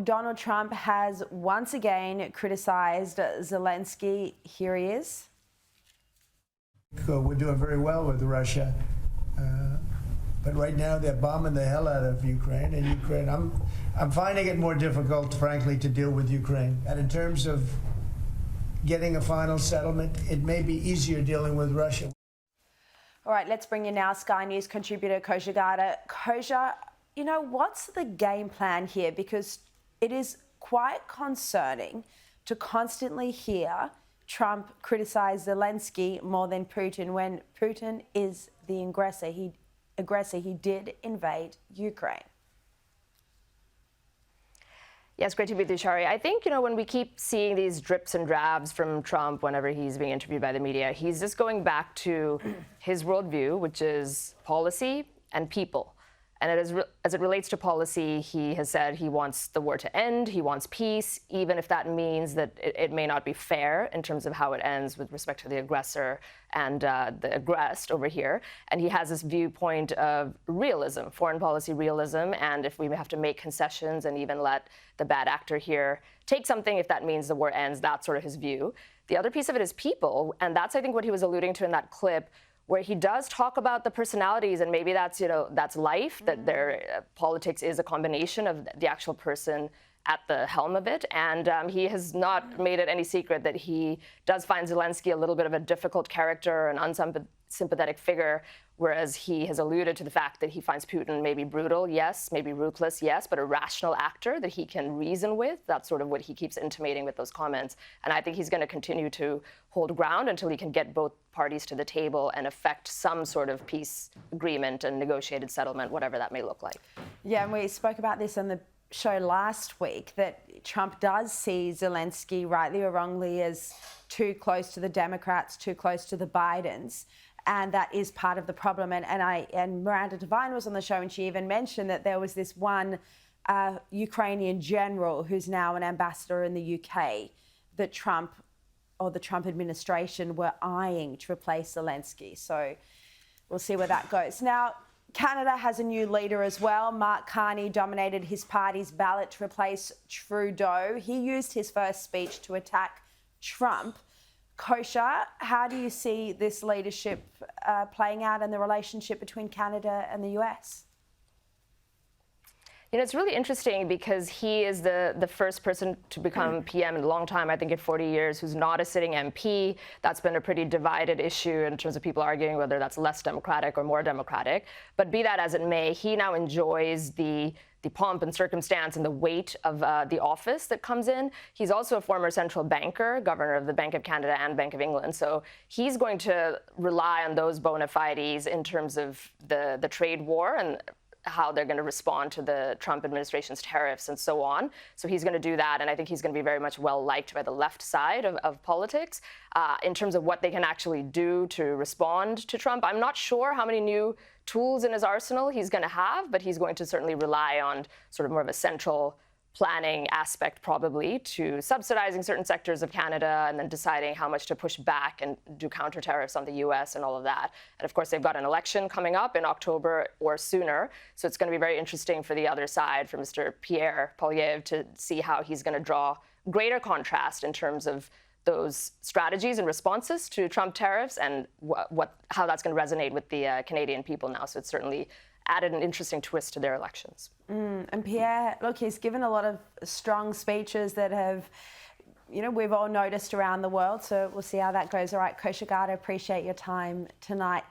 Donald Trump has once again criticized Zelensky. Here he is. We're doing very well with Russia. But right now they're bombing the hell out of Ukraine. And Ukraine, I'm finding it more difficult, frankly, to deal with Ukraine. And in terms of getting a final settlement, it may be easier dealing with Russia. All right, let's bring in now Sky News contributor Kosha Gada. Kosha, what's the game plan here? Because it is quite concerning to constantly hear Trump criticize Zelensky more than Putin when Putin is the aggressor. He did invade Ukraine. Yes, great to be with you, Shari. I think, when we keep seeing these drips and drabs from Trump whenever he's being interviewed by the media, he's just going back to his worldview, which is policy and people. And as it relates to policy, he has said he wants the war to end, he wants peace, even if that means that it may not be fair in terms of how it ends with respect to the aggressor and the aggressed over here. And he has this viewpoint of realism, foreign policy realism, and if we have to make concessions and even let the bad actor here take something, if that means the war ends, that's sort of his view. The other piece of it is people, and that's, I think, what he was alluding to in that clip, where he does talk about the personalities, and maybe that's, that's life, that their politics is a combination of the actual person at the helm of it. And he has not made it any secret that he does find Zelensky a little bit of a difficult character, an unsympathetic figure, whereas he has alluded to the fact that he finds Putin maybe brutal, yes, maybe ruthless, yes, but a rational actor that he can reason with. That's sort of what he keeps intimating with those comments. And I think he's going to continue to hold ground until he can get both parties to the table and effect some sort of peace agreement and negotiated settlement, whatever that may look like. Yeah, and we spoke about this on the show last week, that Trump does see Zelensky, rightly or wrongly, as too close to the Democrats, too close to the Bidens. And that is part of the problem. And Miranda Devine was on the show, and she even mentioned that there was this one Ukrainian general who's now an ambassador in the UK that Trump or the Trump administration were eyeing to replace Zelensky. So we'll see where that goes. Now, Canada has a new leader as well. Mark Carney dominated his party's ballot to replace Trudeau. He used his first speech to attack Trump. Kosha, how do you see this leadership playing out in the relationship between Canada and the US? It's really interesting because he is the first person to become PM in a long time, I think in 40 years, who's not a sitting MP. That's been a pretty divided issue in terms of people arguing whether that's less democratic or more democratic. But be that as it may, he now enjoys the pomp and circumstance and the weight of the office that comes in. He's also a former central banker, governor of the Bank of Canada and Bank of England. So he's going to rely on those bona fides in terms of the trade war and how they're going to respond to the Trump administration's tariffs and so on. So he's going to do that, and I think he's going to be very much well-liked by the left side of politics. In terms of what they can actually do to respond to Trump, I'm not sure how many new tools in his arsenal he's going to have, but he's going to certainly rely on sort of more of a central planning aspect, probably, to subsidizing certain sectors of Canada and then deciding how much to push back and do counter tariffs on the US and all of that. And of course, they've got an election coming up in October or sooner. So it's going to be very interesting for the other side, for Mr. Pierre Poilievre, to see how he's going to draw greater contrast in terms of those strategies and responses to Trump tariffs and how that's going to resonate with the Canadian people now. So it's certainly added an interesting twist to their elections. And Pierre, look, he's given a lot of strong speeches that have, we've all noticed around the world. So we'll see how that goes. All right, Kosha Gada, appreciate your time tonight.